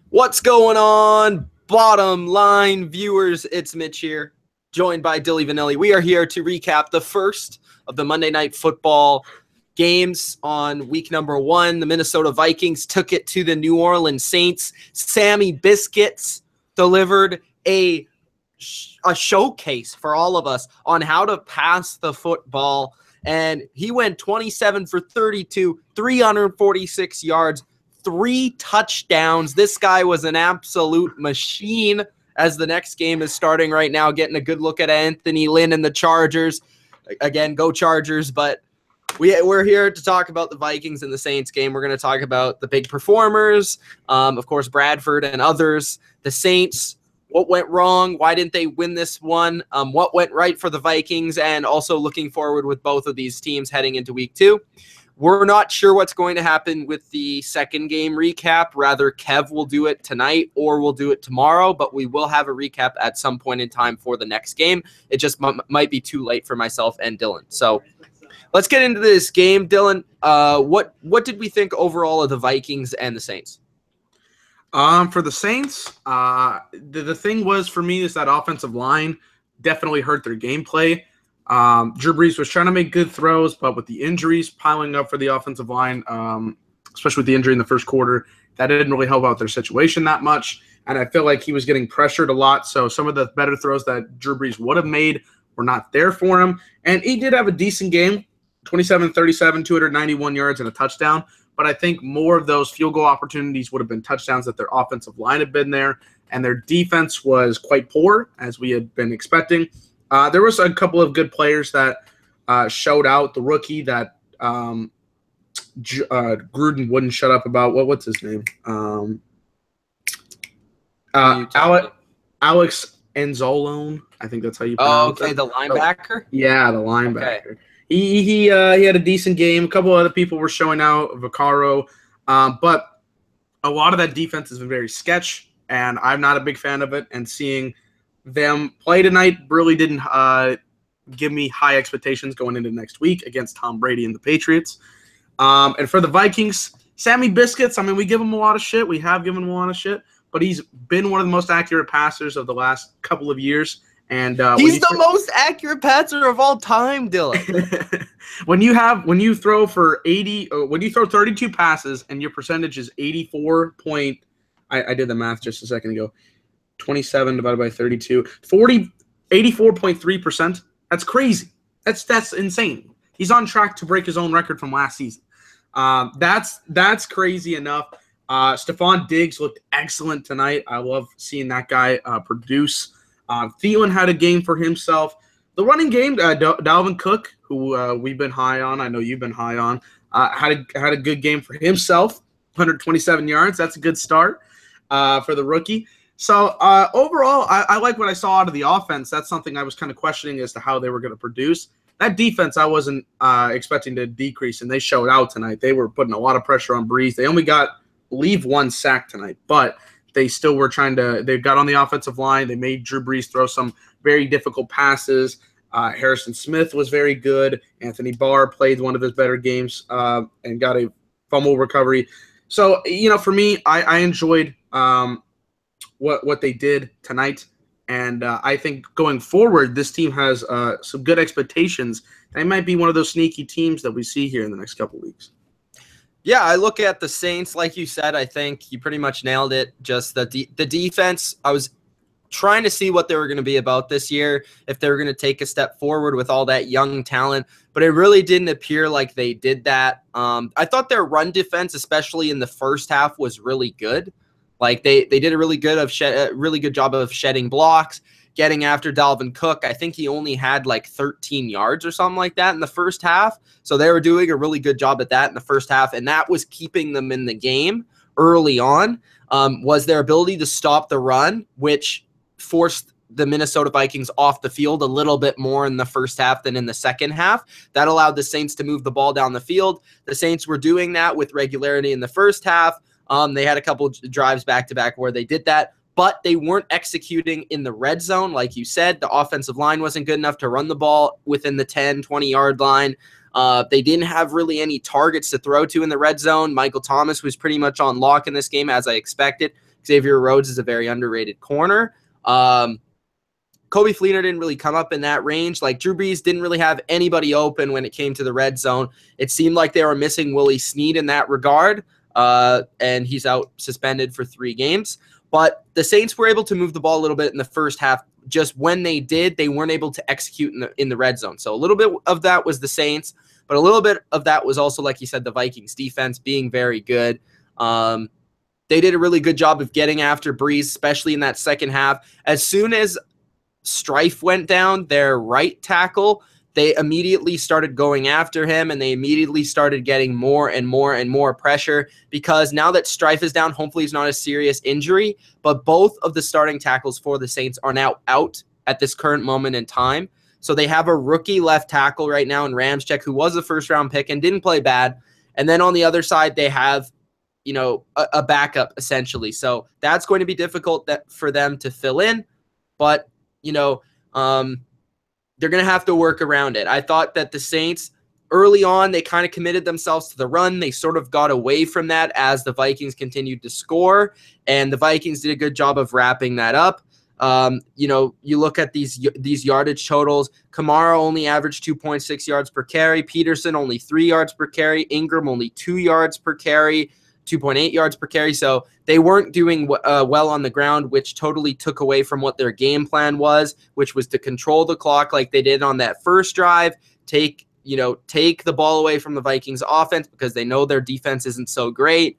What's going on, bottom line viewers? It's Mitch here, joined by Dilly Vanilli. We are here to recap the first of the Monday Night Football games on week number 1. The Minnesota Vikings took it to the New Orleans Saints. Sammy Biscuits delivered a showcase for all of us on how to pass the football, and he went 27 for 32, 346 yards, 3 touchdowns. This guy was an absolute machine. As the next game is starting right now, getting a good look at Anthony Lynn and the Chargers. Again, go Chargers, but we're here to talk about the Vikings and the Saints game. We're going to talk about the big performers, of course, Bradford and others. The Saints, what went wrong? Why didn't they win this one? What went right for the Vikings? And also looking forward with both of these teams heading into week 2. We're not sure what's going to happen with the second game recap. Rather, Kev will do it tonight or we'll do it tomorrow, but we will have a recap at some point in time for the next game. It just might be too late for myself and Dylan. So let's get into this game. Dylan, what did we think overall of the Vikings and the Saints? For the Saints, the thing was for me is that offensive line definitely hurt their gameplay. Drew Brees was trying to make good throws, but with the injuries piling up for the offensive line, especially with the injury in the first quarter, that didn't really help out their situation that much. And I feel like he was getting pressured a lot. So some of the better throws that Drew Brees would have made were not there for him. And he did have a decent game, 27-37, 291 yards and a touchdown. But I think more of those field goal opportunities would have been touchdowns if their offensive line had been there. And their defense was quite poor, as we had been expecting. There was a couple of good players that showed out. The rookie that Gruden wouldn't shut up about. What's his name? Alex Anzalone. I think that's how you pronounce it. The linebacker? Yeah, the linebacker. Okay. He had a decent game. A couple other people were showing out, Vaccaro. But a lot of that defense has been very sketch, and I'm not a big fan of it. And seeing them play tonight really didn't give me high expectations going into next week against Tom Brady and the Patriots. And for the Vikings, Sammy Biscuits, I mean, we give him a lot of shit. We have given him a lot of shit, but he's been one of the most accurate passers of the last couple of years. And he's the most accurate passer of all time, Dylan. when you throw for 80, when you throw 32 passes and your percentage is 84 point, I did the math just a second ago. 27 divided by 32, 84.3%. That's crazy. That's insane. He's on track to break his own record from last season. That's crazy enough. Stefon Diggs looked excellent tonight. I love seeing that guy produce. Thielen had a game for himself. The running game, Dalvin Cook, who we've been high on, I know you've been high on, had a good game for himself. 127 yards. That's a good start for the rookie. So overall, I like what I saw out of the offense. That's something I was kind of questioning as to how they were going to produce. That defense I wasn't expecting to decrease, and they showed out tonight. They were putting a lot of pressure on Brees. They only got, I believe, 1 sack tonight, but they still were they got on the offensive line. They made Drew Brees throw some very difficult passes. Harrison Smith was very good. Anthony Barr played one of his better games and got a fumble recovery. So, for me, I enjoyed what they did tonight, and I think going forward, this team has some good expectations. They might be one of those sneaky teams that we see here in the next couple of weeks. Yeah, I look at the Saints, like you said, I think you pretty much nailed it. Just the defense, I was trying to see what they were going to be about this year, if they were going to take a step forward with all that young talent, but it really didn't appear like they did that. I thought their run defense, especially in the first half, was really good. Like they did a really good job of shedding blocks, getting after Dalvin Cook. I think he only had like 13 yards or something like that in the first half. So they were doing a really good job at that in the first half, and that was keeping them in the game early on, was their ability to stop the run, which forced the Minnesota Vikings off the field a little bit more in the first half than in the second half. That allowed the Saints to move the ball down the field. The Saints were doing that with regularity in the first half. They had a couple drives back-to-back where they did that, but they weren't executing in the red zone. Like you said, the offensive line wasn't good enough to run the ball within the 10, 20-yard line. They didn't have really any targets to throw to in the red zone. Michael Thomas was pretty much on lock in this game, as I expected Xavier Rhodes is a very underrated corner. Kobe Fleener didn't really come up in that range. Like, Drew Brees didn't really have anybody open when it came to the red zone. It seemed like they were missing Willie Snead in that regard, and he's out suspended for 3 games. But the Saints were able to move the ball a little bit in the first half. Just when they did, they weren't able to execute in the red zone. So a little bit of that was the Saints, but a little bit of that was also, like you said, the Vikings defense being very good. They did a really good job of getting after Brees, especially in that second half. As soon as Strife went down, their right tackle, they immediately started going after him, and they immediately started getting more and more and more pressure, because now that Strife is down, hopefully it's not a serious injury, but both of the starting tackles for the Saints are now out at this current moment in time. So they have a rookie left tackle right now in Ramczyk, who was a first-round pick and didn't play bad. And then on the other side, they have, a backup essentially. So that's going to be difficult for them to fill in, but they're going to have to work around it. I thought that the Saints, early on, they kind of committed themselves to the run. They sort of got away from that as the Vikings continued to score, and the Vikings did a good job of wrapping that up. You look at these yardage totals. Kamara only averaged 2.6 yards per carry. Peterson only 3 yards per carry. Ingram only 2 yards per carry. 2.8 yards per carry. So they weren't doing well on the ground, which totally took away from what their game plan was, which was to control the clock like they did on that first drive, take the ball away from the Vikings offense because they know their defense isn't so great,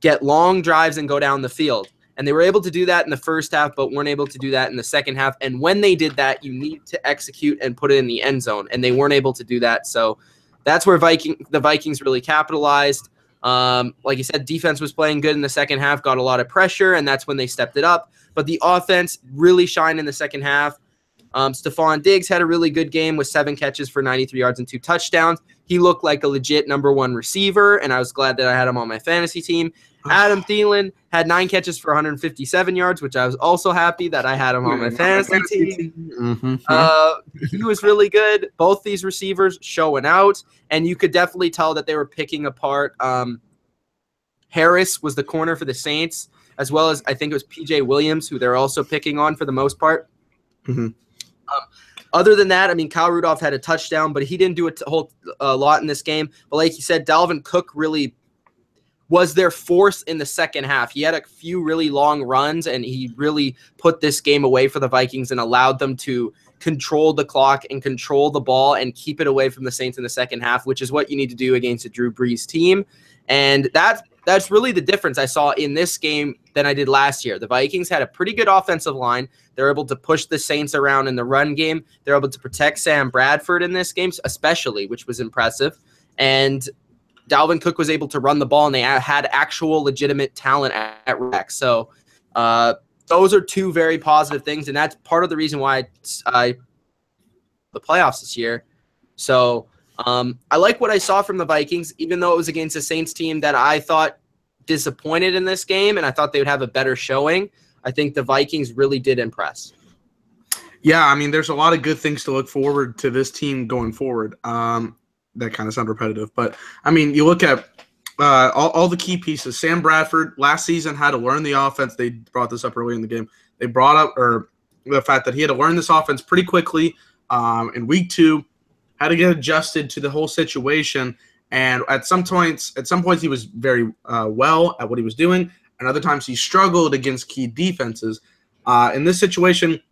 get long drives and go down the field. And they were able to do that in the first half, but weren't able to do that in the second half. And when they did that, you need to execute and put it in the end zone, and they weren't able to do that. So that's where the Vikings really capitalized. Like you said, defense was playing good in the second half, got a lot of pressure, and that's when they stepped it up. But the offense really shined in the second half. Stefon Diggs had a really good game with 7 catches for 93 yards and 2 touchdowns. He looked like a legit number 1 receiver, and I was glad that I had him on my fantasy team. Adam Thielen had 9 catches for 157 yards, which I was also happy that I had him on my fantasy team. He was really good. Both these receivers showing out, and you could definitely tell that they were picking apart. Harris was the corner for the Saints, as well as I think it was P.J. Williams, who they're also picking on for the most part. Mm-hmm. Other than that, I mean, Kyle Rudolph had a touchdown, but he didn't do a lot in this game. But like you said, Dalvin Cook really was their force in the second half. He had a few really long runs, and he really put this game away for the Vikings and allowed them to control the clock and control the ball and keep it away from the Saints in the second half, which is what you need to do against a Drew Brees team. And that's really the difference I saw in this game than I did last year. The Vikings had a pretty good offensive line. They're able to push the Saints around in the run game. They're able to protect Sam Bradford in this game, especially, which was impressive. And Dalvin Cook was able to run the ball, and they had actual legitimate talent at rec. So those are 2 very positive things, and that's part of the reason why the playoffs this year. So I like what I saw from the Vikings, even though it was against a Saints team that I thought disappointed in this game, and I thought they would have a better showing. I think the Vikings really did impress. Yeah, I mean, there's a lot of good things to look forward to this team going forward. That kind of sound repetitive, but I mean, you look at all the key pieces. Sam Bradford last season had to learn the offense. They brought this up earlier in the game. They brought up the fact that he had to learn this offense pretty quickly in week 2, had to get adjusted to the whole situation. And at some points he was very well at what he was doing, and other times he struggled against key defenses. In this situation,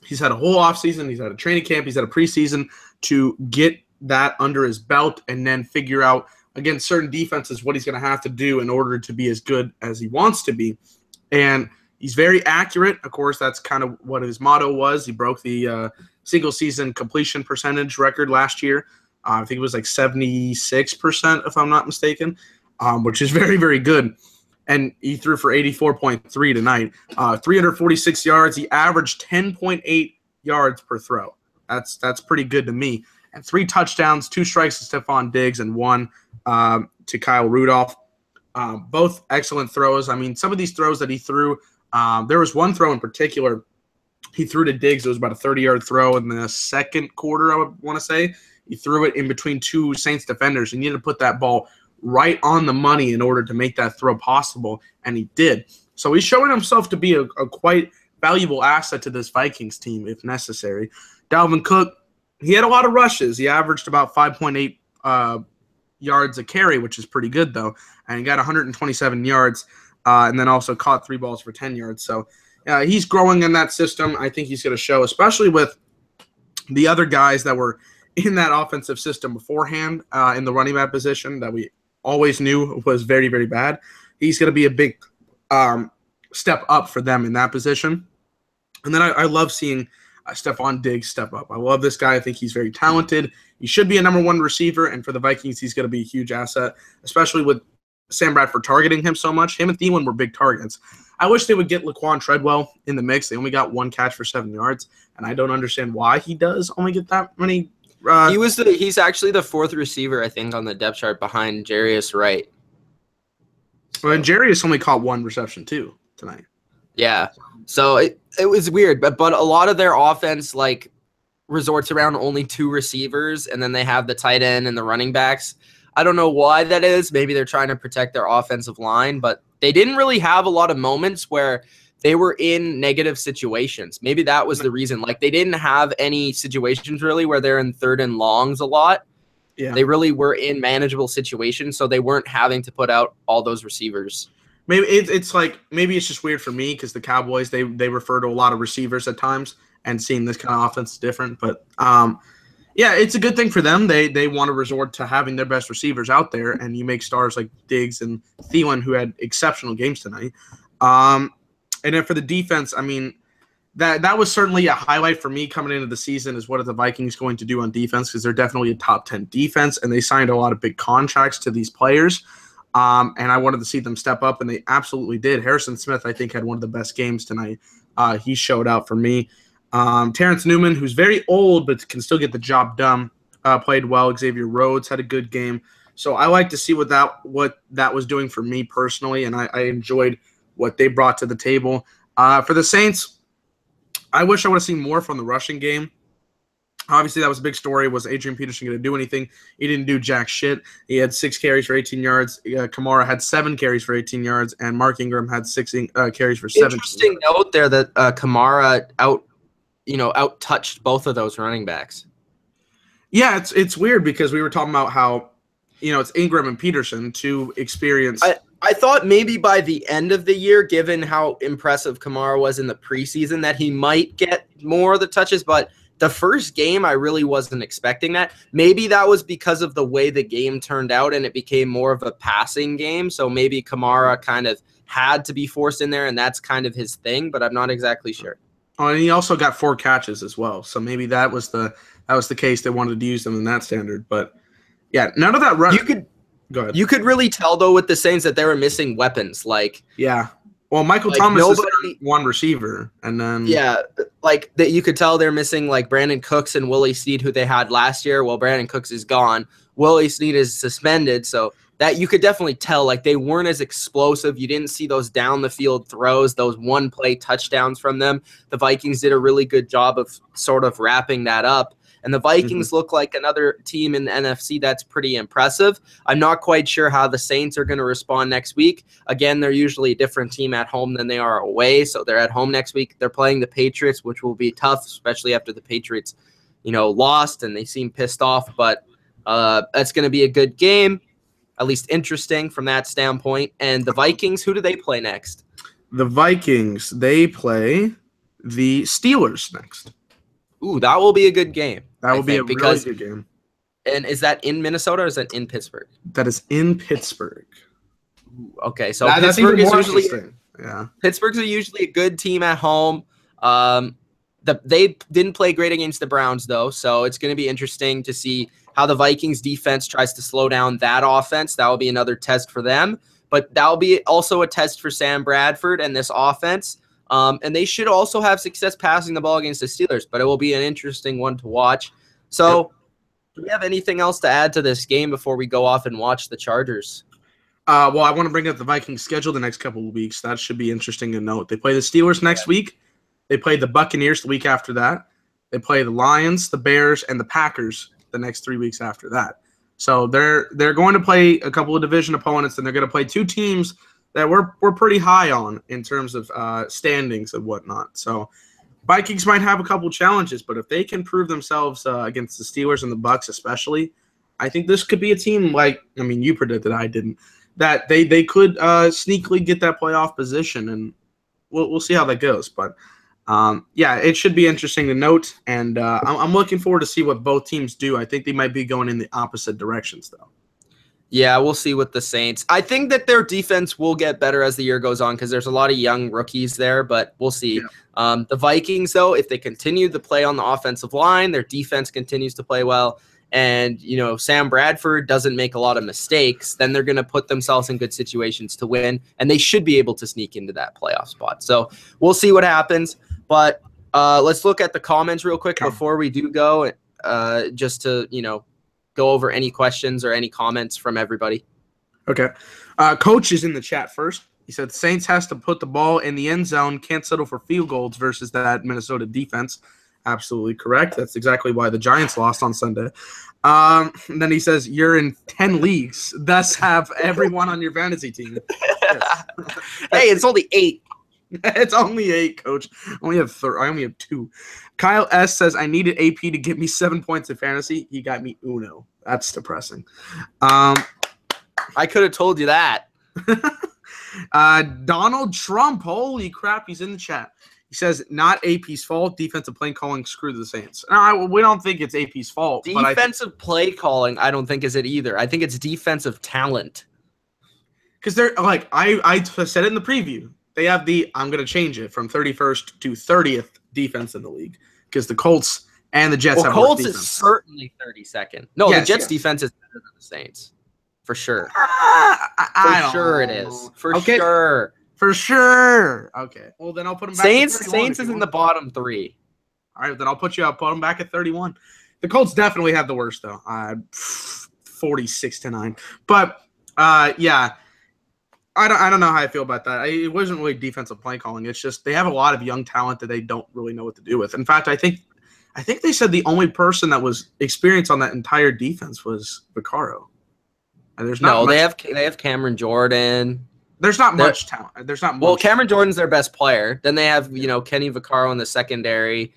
he's had a whole offseason, he's had a training camp, he's had a preseason to get that under his belt and then figure out against certain defenses what he's going to have to do in order to be as good as he wants to be. And he's very accurate. Of course, that's kind of what his motto was. He broke the single-season completion percentage record last year. I think it was like 76%, if I'm not mistaken, which is very, very good. And he threw for 84.3 tonight. 346 yards. He averaged 10.8 yards per throw. That's pretty good to me. And 3 touchdowns, 2 strikes to Stefon Diggs, and 1 to Kyle Rudolph. Both excellent throws. I mean, some of these throws that he threw, there was one throw in particular he threw to Diggs. It was about a 30-yard throw in the second quarter, I would want to say. He threw it in between 2 Saints defenders. He needed to put that ball right on the money in order to make that throw possible, and he did. So he's showing himself to be a quite valuable asset to this Vikings team if necessary. Dalvin Cook, he had a lot of rushes. He averaged about 5.8 yards a carry, which is pretty good, though. And he got 127 yards and then also caught 3 balls for 10 yards. So he's growing in that system. I think he's going to show, especially with the other guys that were in that offensive system beforehand in the running back position that we always knew was very, very bad. He's going to be a big step up for them in that position. And then I love seeing Stefon Diggs step up. I love this guy. I think he's very talented. He should be a number 1 receiver, and for the Vikings, he's going to be a huge asset, especially with Sam Bradford targeting him so much. Him and Thielen were big targets. I wish they would get Laquan Treadwell in the mix. They only got 1 catch for 7 yards, and I don't understand why he does only get that many. He's actually the 4th receiver, I think, on the depth chart behind Jarius Wright. Well, and Jarius only caught 1 reception too tonight. Yeah, so it was weird, but a lot of their offense like resorts around only 2 receivers, and then they have the tight end and the running backs. I don't know why that is. Maybe they're trying to protect their offensive line, but they didn't really have a lot of moments where they were in negative situations. Maybe that was the reason. Like, they didn't have any situations really where they're in 3rd and longs a lot. Yeah. They really were in manageable situations, so they weren't having to put out all those receivers. Maybe it's like, maybe it's just weird for me because the Cowboys, they refer to a lot of receivers at times, and seeing this kind of offense is different. But yeah, it's a good thing for them. They want to resort to having their best receivers out there, and you make stars like Diggs and Thielen, who had exceptional games tonight. And then for the defense, I mean, that was certainly a highlight for me coming into the season, is what are the Vikings going to do on defense, because they're definitely a top 10 defense, and they signed a lot of big contracts to these players. And I wanted to see them step up, and they absolutely did. Harrison Smith, I think, had one of the best games tonight. He showed out for me. Terrence Newman, who's very old but can still get the job done, played well. Xavier Rhodes had a good game. So I like to see what that was doing for me personally, and I enjoyed what they brought to the table. For the Saints, I wish I would have seen more from the rushing game. Obviously, that was a big story. Was Adrian Peterson going to do anything? He didn't do jack shit. He had 6 carries for 18 yards. Kamara had 7 carries for 18 yards, and Mark Ingram had 6 carries for 17. Interesting note there that Kamara out-touched both of those running backs. Yeah, it's weird because we were talking about how, it's Ingram and Peterson, 2 experienced. I thought maybe by the end of the year, given how impressive Kamara was in the preseason, that he might get more of the touches, but the first game, I really wasn't expecting that. Maybe that was because of the way the game turned out and it became more of a passing game. So maybe Kamara kind of had to be forced in there, and that's kind of his thing, but I'm not exactly sure. Oh, and he also got 4 catches as well. So maybe that was the case. They wanted to use them in that standard. But yeah, none of that run. Go ahead. You could really tell though with the Saints that they were missing weapons. Like, yeah. Well, Michael Thomas is one receiver, and then like that you could tell they're missing like Brandon Cooks and Willie Snead, who they had last year. Well, Brandon Cooks is gone. Willie Snead is suspended, so that you could definitely tell like they weren't as explosive. You didn't see those down the field throws, those one-play touchdowns from them. The Vikings did a really good job of sort of wrapping that up. And the Vikings look like another team in the NFC that's pretty impressive. I'm not quite sure how the Saints are going to respond next week. Again, they're usually a different team at home than they are away, so they're at home next week. They're playing the Patriots, which will be tough, especially after the Patriots, lost and they seem pissed off. But that's going to be a good game, at least interesting from that standpoint. And the Vikings, who do they play next? The Vikings, they play the Steelers next. Ooh, that will be a good game. That will be a really good game. And is that in Minnesota or is that in Pittsburgh? That is in Pittsburgh. Ooh, okay, so Pittsburgh is usually Pittsburgh's usually a good team at home. They didn't play great against the Browns though, so it's going to be interesting to see how the Vikings defense tries to slow down that offense. That will be another test for them, but that will be also a test for Sam Bradford and this offense. And they should also have success passing the ball against the Steelers, but it will be an interesting one to watch. So do we have anything else to add to this game before we go off and watch the Chargers? Well, I want to bring up the Vikings schedule the next couple of weeks. That should be interesting to note. They play the Steelers next week. They play the Buccaneers the week after that. They play the Lions, the Bears, and the Packers the next 3 weeks after that. So they're going to play a couple of division opponents, and they're going to play two teams that we're pretty high on in terms of standings and whatnot. So Vikings might have a couple challenges, but if they can prove themselves against the Steelers and the Bucs especially, I think this could be a team you predicted, I didn't, that they could sneakily get that playoff position, and we'll see how that goes. But it should be interesting to note, and I'm looking forward to see what both teams do. I think they might be going in the opposite directions, though. Yeah, we'll see with the Saints. I think that their defense will get better as the year goes on because there's a lot of young rookies there, but we'll see. Yeah. The Vikings, though, if they continue to play on the offensive line, their defense continues to play well, and Sam Bradford doesn't make a lot of mistakes, then they're going to put themselves in good situations to win, and they should be able to sneak into that playoff spot. So we'll see what happens. But let's look at the comments real quick before we do go, just to go over any questions or any comments from everybody. Okay. Coach is in the chat first. He said Saints has to put the ball in the end zone, can't settle for field goals versus that Minnesota defense. Absolutely correct. That's exactly why the Giants lost on Sunday. And then he says, you're in 10 leagues, thus have everyone on your fantasy team. Yes. Hey, it's only 8. It's only 8, Coach. I only have 2. Kyle S says, I needed AP to get me 7 points in fantasy. He got me uno. That's depressing. I could have told you that. Donald Trump, holy crap, he's in the chat. He says, not AP's fault. Defensive play calling screwed the Saints. No, we don't think it's AP's fault. Defensive play calling, I don't think is it either. I think it's defensive talent. Because they're like, I said it in the preview. They have I'm going to change it from 31st to 30th defense in the league because the Colts and the Jets have Colts worse defense. Is certainly 32nd. No, the Jets defense is better than the Saints. For sure. For sure it is. For sure. For sure. Okay. Well, then I'll put them back at 31. Saints is in the bottom 3. All right, then I'll put them back at 31. The Colts definitely have the worst, though. 46-9. But, yeah. I don't know how I feel about that. It wasn't really defensive play calling. It's just they have a lot of young talent that they don't really know what to do with. In fact, I think they said the only person that was experienced on that entire defense was Vaccaro. There's not much. They have Cameron Jordan. There's not much talent. There's not much. Well, Cameron Jordan's their best player. Then they have Kenny Vaccaro in the secondary.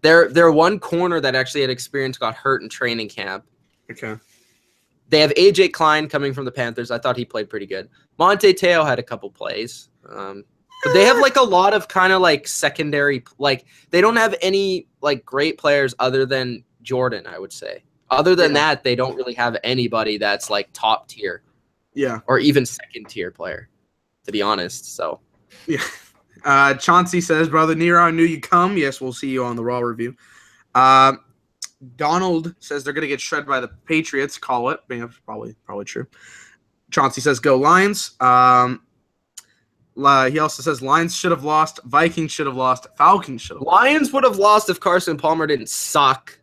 Their one corner that actually had experience got hurt in training camp. Okay. They have A.J. Klein coming from the Panthers. I thought he played pretty good. Monte Teo had a couple plays. But they have a lot of kind of secondary. They don't have any great players other than Jordan, I would say. Other than that, they don't really have anybody that's top tier. Yeah. Or even second tier player, to be honest. So. Yeah. Chauncey says, Brother Nero, I knew you'd come. Yes, we'll see you on the Raw review. Donald says they're going to get shredded by the Patriots. Call it. Probably true. Chauncey says, go Lions. He also says Lions should have lost. Vikings should have lost. Falcons should have lost. Lions would have lost if Carson Palmer didn't suck.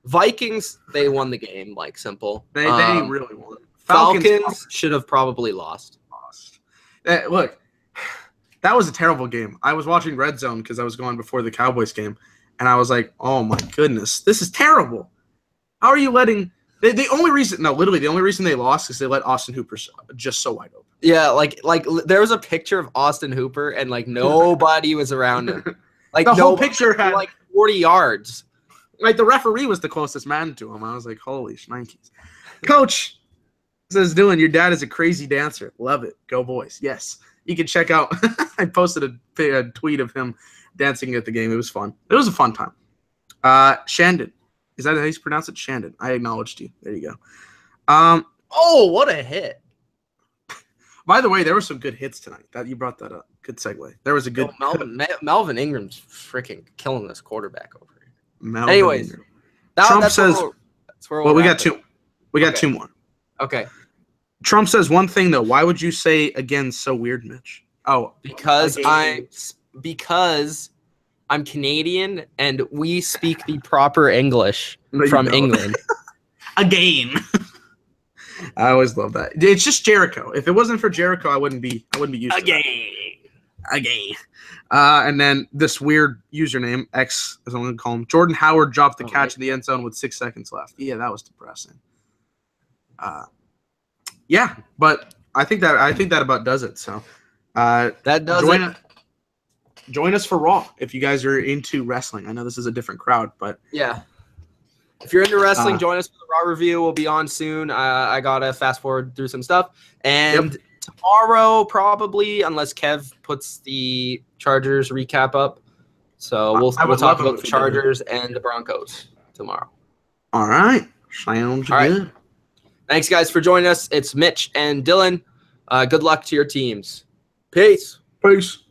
Vikings, they won the game, simple. They really won. Falcons should have probably lost. Look, that was a terrible game. I was watching Red Zone because I was going before the Cowboys game. And I was like, oh, my goodness, this is terrible. How are you letting – the only reason they lost is they let Austin Hooper just so wide open. Yeah, there was a picture of Austin Hooper, and, nobody was around him. The whole picture had 40 yards. The referee was the closest man to him. I was like, holy shnikes. Coach says, Dylan, your dad is a crazy dancer. Love it. Go boys. Yes. You can check out – I posted a tweet of him dancing at the game. It was fun. It was a fun time. Shandon. Is that how you pronounce it? Shandon. I acknowledged you. There you go. What a hit. By the way, there were some good hits tonight. You brought that up. Good segue. There was a good Melvin Ingram's freaking killing this quarterback over here. Melvin Anyways, Ingram. Trump says we got two. We got two more. Okay. Trump says one thing though. Why would you say again so weird, Mitch? Oh, because I'm Canadian and we speak the proper English from England. Again. I always love that. It's just Jericho. If it wasn't for Jericho, I wouldn't be used to that. again. And then this weird username, X, as I'm going to call him, Jordan Howard dropped the catch in the end zone with 6 seconds left. Yeah, that was depressing. Yeah, but I think that about does it. So that does it. Join us for Raw if you guys are into wrestling. I know this is a different crowd, but yeah. If you're into wrestling, join us for the Raw review. We'll be on soon. I got to fast forward through some stuff. And tomorrow, probably, unless Kev puts the Chargers recap up. So we'll talk about the Chargers and the Broncos tomorrow. All right. Sounds good. Thanks, guys, for joining us. It's Mitch and Dylan. Good luck to your teams. Peace. Peace.